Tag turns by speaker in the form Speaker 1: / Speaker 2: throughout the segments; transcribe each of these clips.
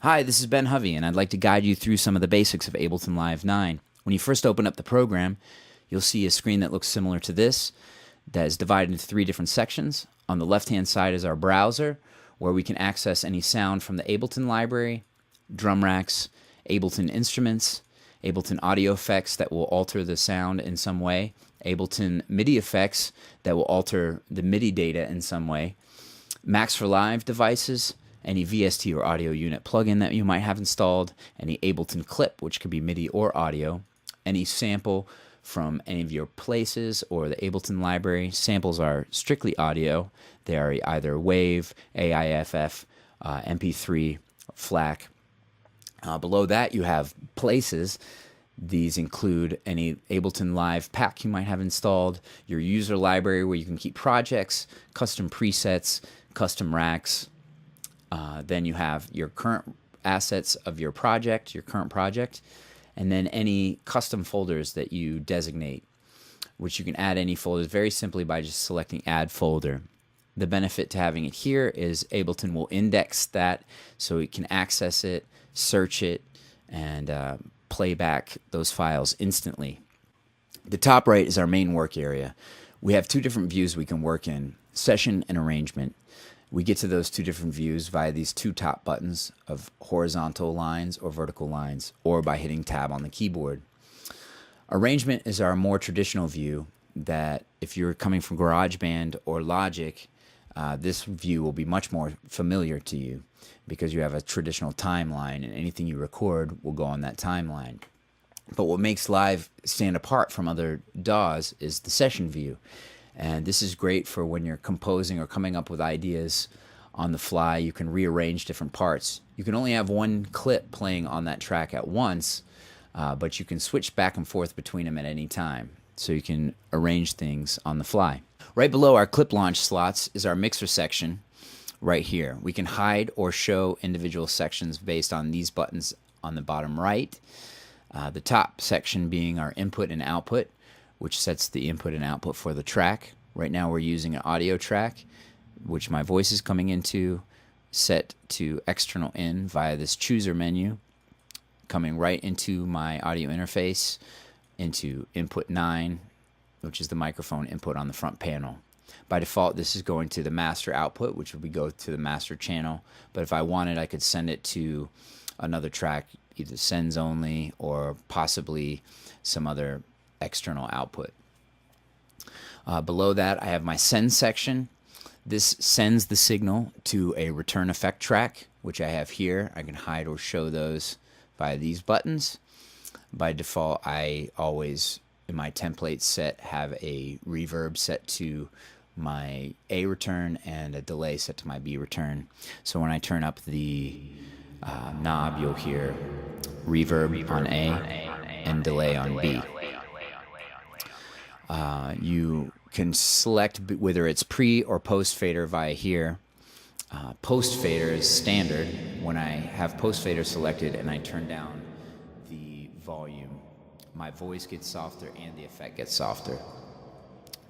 Speaker 1: Hi, this is Ben Hovey, and I'd like to guide you through some of the basics of Ableton Live 9. When you first open up the program, you'll see a screen that looks similar to this that is divided into three different sections. On the left-hand side is our browser, where we can access any sound from the Ableton library, drum racks, Ableton instruments, Ableton audio effects that will alter the sound in some way, Ableton MIDI effects that will alter the MIDI data in some way, Max for Live devices, any VST or audio unit plugin that you might have installed, any Ableton clip, which could be MIDI or audio, any sample from any of your places or the Ableton library. Samples are strictly audio. They are either WAV, AIFF, MP3, FLAC. Below that, you have places. These include any Ableton Live pack you might have installed, your user library where you can keep projects, custom presets, custom racks. Then you have your current assets of your project, your current project, and then any custom folders that you designate, which you can add any folders very simply by just selecting Add Folder. The benefit to having it here is Ableton will index that so it can access it, search it, and play back those files instantly. The top right is our main work area. We have two different views we can work in, Session and Arrangement. We get to those two different views via these two top buttons of horizontal lines or vertical lines, or by hitting Tab on the keyboard. Arrangement is our more traditional view that if you're coming from GarageBand or Logic, this view will be much more familiar to you because you have a traditional timeline and anything you record will go on that timeline. But what makes Live stand apart from other DAWs is the session view. And this is great for when you're composing or coming up with ideas on the fly. You can rearrange different parts. You can only have one clip playing on that track at once, but you can switch back and forth between them at any time. So you can arrange things on the fly. Right below our clip launch slots is our mixer section right here. We can hide or show individual sections based on these buttons on the bottom right. The top section being our input and output, which sets the input and output for the track. Right now we're using an audio track, which my voice is coming into, set to external in via this chooser menu, coming right into my audio interface, into input 9, which is the microphone input on the front panel. By default, this is going to the master output, which would go to the master channel, but if I wanted, I could send it to another track, either sends only or possibly some other external output. Below that, I have my send section. This sends the signal to a return effect track, which I have here. I can hide or show those via these buttons. By default, I always, in my template set, have a reverb set to my A return and a delay set to my B return. So when I turn up the knob, you'll hear reverb on A and delay on B. You can select whether it's pre or post fader via here. Post fader is standard. When I have post fader selected and I turn down the volume, my voice gets softer and the effect gets softer.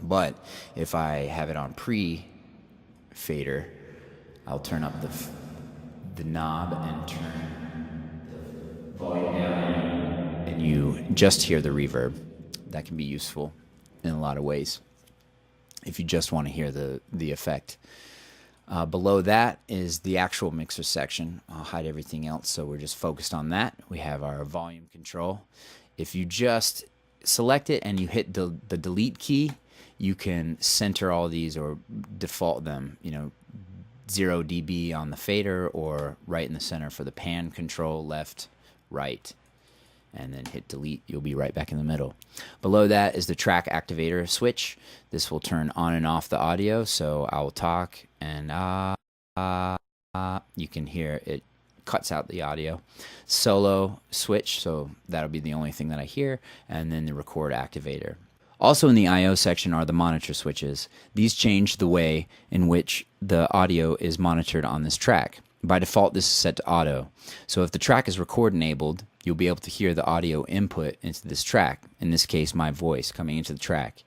Speaker 1: But if I have it on pre fader, I'll turn up the knob and turn the volume down, and you just hear the reverb. That can be useful in a lot of ways if you just want to hear the effect. Below that is the actual mixer section. I'll hide everything else, so we're just focused on that. We have our volume control. If you just select it and you hit the delete key, you can center all these or default them, 0 dB on the fader or right in the center for the pan control, left, right, and then hit delete. You'll be right back in the middle. Below that is the track activator switch. This will turn on and off the audio, so I will talk and you can hear it cuts out the audio. Solo switch, so that'll be the only thing that I hear, and then the record activator. Also in the I/O section are the monitor switches. These change the way in which the audio is monitored on this track. By default, this is set to auto. So if the track is record enabled, you'll be able to hear the audio input into this track, in this case my voice coming into the track.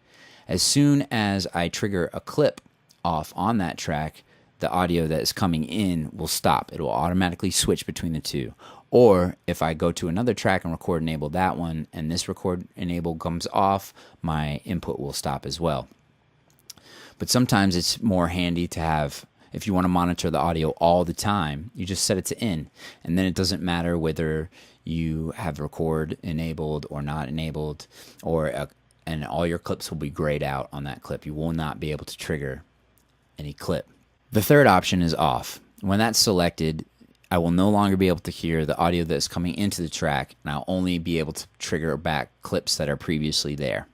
Speaker 1: As soon as I trigger a clip off on that track, the audio that is coming in will stop. It will automatically switch between the two. Or if I go to another track and record enable that one, and this record enable comes off, my input will stop as well. But sometimes it's more handy to have, if you want to monitor the audio all the time, you just set it to in. And then it doesn't matter whether you have record enabled or not enabled, and all your clips will be grayed out on that clip. You will not be able to trigger any clip. The third option is off. When that's selected, I will no longer be able to hear the audio that is coming into the track, and I'll only be able to trigger back clips that are previously there.